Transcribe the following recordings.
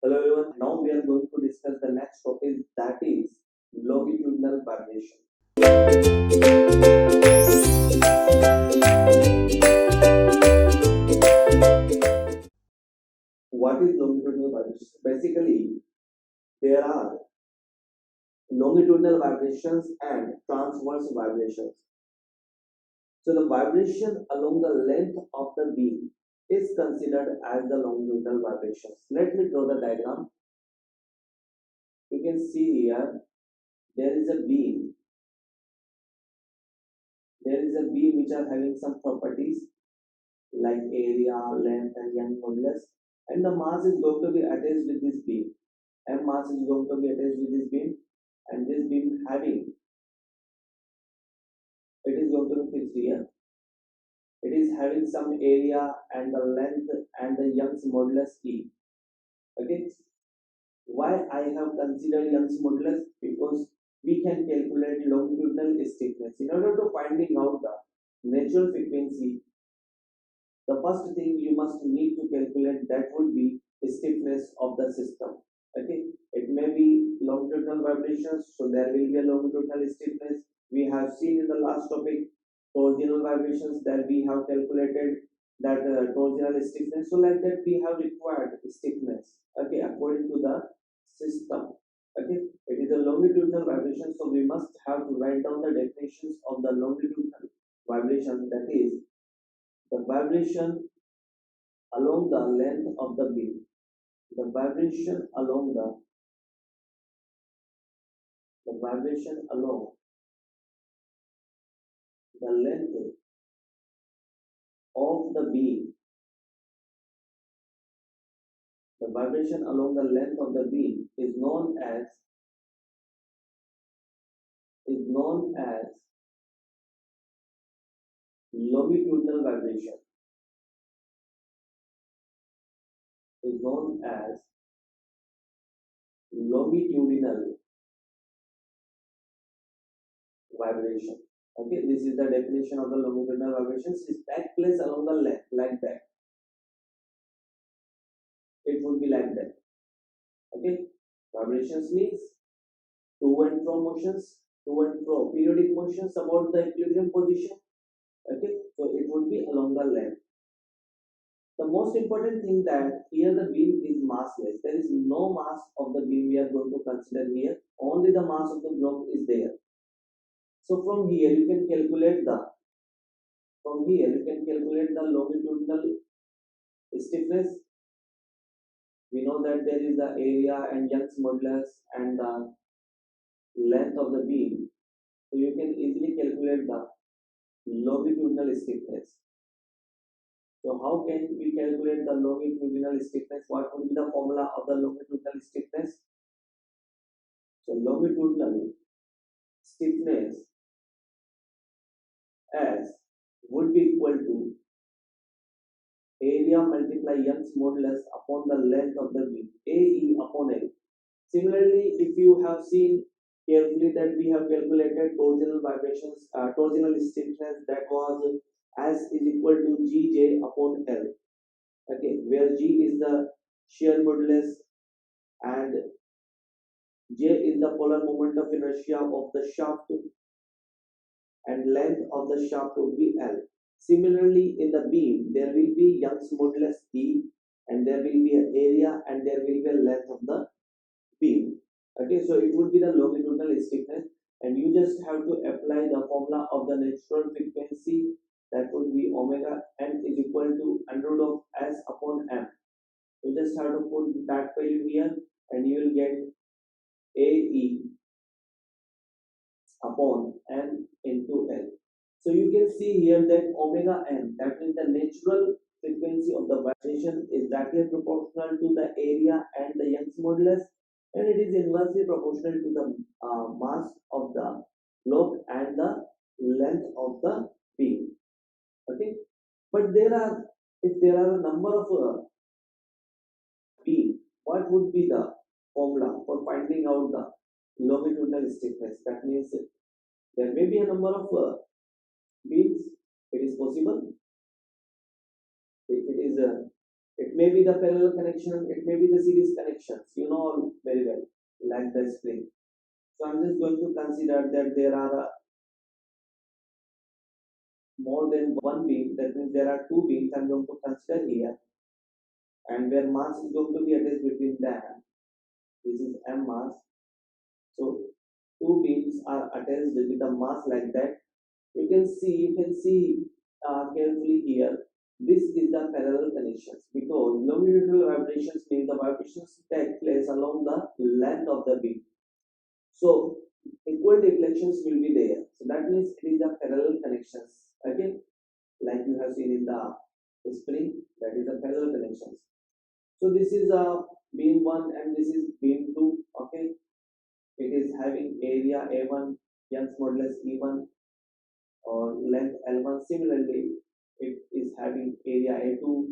Hello everyone. Now we are going to discuss the next topic, that is longitudinal vibration. What is longitudinal vibration? Basically, there are longitudinal vibrations and transverse vibrations. So the vibration along the length of the beam is considered as the longitudinal vibrations. Let me draw the diagram. You can see here there is a beam. There is a beam which are having some properties like area, length, and Young modulus, and the mass is going to be attached with this beam. M mass is going to be attached with this beam, and this beam having it is going to be fixed here. It is having some area and the length and the Young's modulus E. Okay, why I have considered Young's modulus? Because we can calculate longitudinal stiffness in order to finding out the natural frequency. The first thing you must need to calculate that would be stiffness of the system. Okay, it may be longitudinal vibrations, so there will be a longitudinal stiffness. We have seen in the last topic torsional vibrations that we have calculated that torsional stiffness. So like that we have required stiffness. Okay, according to the system. Okay, it is a longitudinal vibration, so we must have to write down the definitions of the longitudinal vibration. That is the vibration along the length of the beam. The vibration along the vibration along the length of the beam. The vibration along the length of the beam is known as longitudinal vibration. Is known as longitudinal vibration. Okay, this is the definition of the longitudinal vibrations. It takes place along the length like that. It would be like that. Okay, vibrations means to and fro motions, to and fro periodic motions about the equilibrium position. Okay, so it would be along the length. The most important thing that here the beam is massless. There is no mass of the beam we are going to consider here. Only the mass of the block is there. So from here you can calculate the longitudinal stiffness. We know that there is the area and Young's modulus and the length of the beam. So you can easily calculate the longitudinal stiffness. So how can we calculate the longitudinal stiffness? What would be the formula of the longitudinal stiffness? So longitudinal stiffness as would be equal to area multiply Young's modulus upon the length of the beam, AE upon L. Similarly, if you have seen carefully that we have calculated torsional vibrations, torsional stiffness, that was as is equal to Gj upon L. Okay, where G is the shear modulus and J is the polar moment of inertia of the shaft and length of the shaft would be L. Similarly, in the beam, there will be Young's modulus E and there will be an area and there will be a length of the beam. Okay, so it would be the longitudinal stiffness, and you just have to apply the formula of the natural frequency, that would be omega n is equal to under root of S upon M. You just have to put that value here and you will get AE upon N into L. So you can see here that omega n, that means the natural frequency of the vibration, is directly proportional to the area and the Young's modulus, and it is inversely proportional to the mass of the block and the length of the beam. Okay, but if there are a number of beam, what would be the formula for finding out the longitudinal stiffness? That means there may be a number of beams. It is possible. It is It may be the parallel connection, it may be the series connections, you know all very well, like the spring. So I'm just going to consider that there are more than one beam, that means there are two beams I'm going to consider here, and where mass is going to be attached between them. This is M mass. So two beams are attached with a mass like that. You can see carefully here. This is the parallel connections because longitudinal vibrations mean the vibrations take place along the length of the beam. So equal deflections will be there. So that means it is the parallel connections. Again, like you have seen in the spring, that is the parallel connections. So this is a beam 1 and this is beam 2. Okay, it is having area A1, Young's modulus E1 or length L1. Similarly, it is having area A2,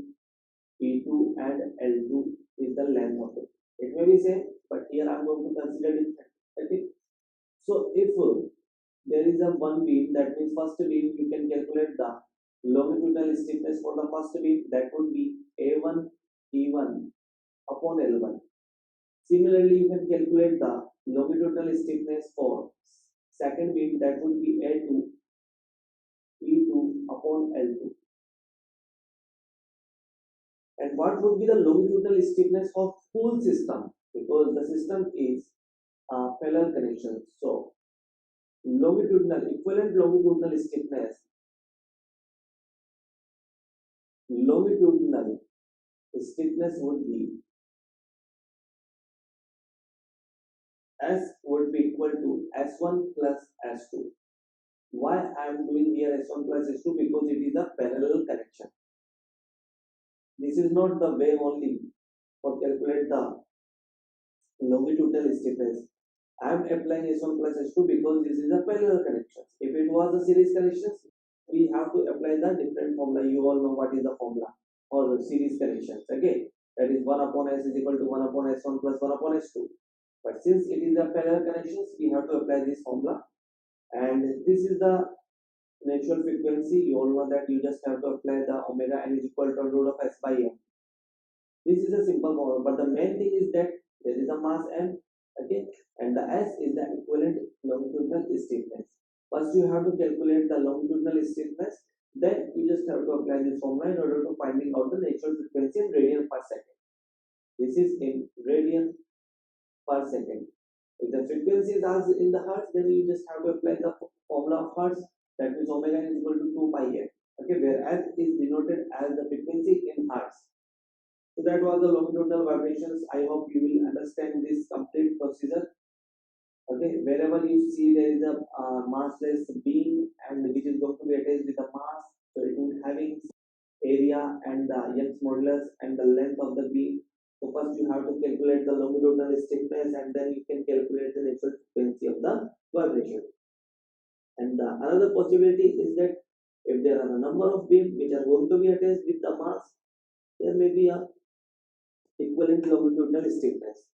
E2 and L2 is the length of it. It may be same, but here I am going to consider it. Okay. So if there is a one beam, that means first beam, you can calculate the longitudinal stiffness for the first beam, that would be A1 E1 upon L1. Similarly, you can calculate the longitudinal stiffness for second beam, that would be A2 E2 upon L2. And what would be the longitudinal stiffness of full system? Because the system is parallel connection. So equivalent longitudinal stiffness would be S would be equal to S1 plus S2. Why I am doing here S1 plus S2? Because it is a parallel connection. This is not the way only for calculate the longitudinal stiffness. I am applying S1 plus S2 because this is a parallel connection. If it was a series connection, we have to apply the different formula. You all know what is the formula for the series connections. Okay, that is 1 upon S is equal to 1 upon S1 plus 1 upon S2. But since it is a parallel connections, we have to apply this formula. And this is the natural frequency. You all know that you just have to apply the omega n is equal to root of S by m. This is a simple formula, but the main thing is that there is a mass m, okay, and the S is the equivalent longitudinal stiffness. First, you have to calculate the longitudinal stiffness. Then you just have to apply this formula in order to finding out the natural frequency in radian per second. This is in radian per second. If the frequency is as in the hertz, then you just have to apply the formula of hertz. That means omega is equal to 2 pi f. Okay, where f is denoted as the frequency in hertz. So that was the longitudinal vibrations. I hope you will understand this complete procedure. Okay, wherever you see there is a massless beam and which is going to be attached with a mass, so it would having area and the Young's modulus and the length of the beam. So first you have to calculate the longitudinal stiffness and then you can calculate the natural frequency of the vibration. And another possibility is that if there are a number of beams which are going to be attached with the mass, there may be a equivalent longitudinal stiffness,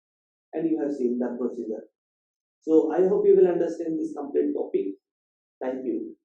and you have seen that procedure. So I hope you will understand this complete topic. Thank you.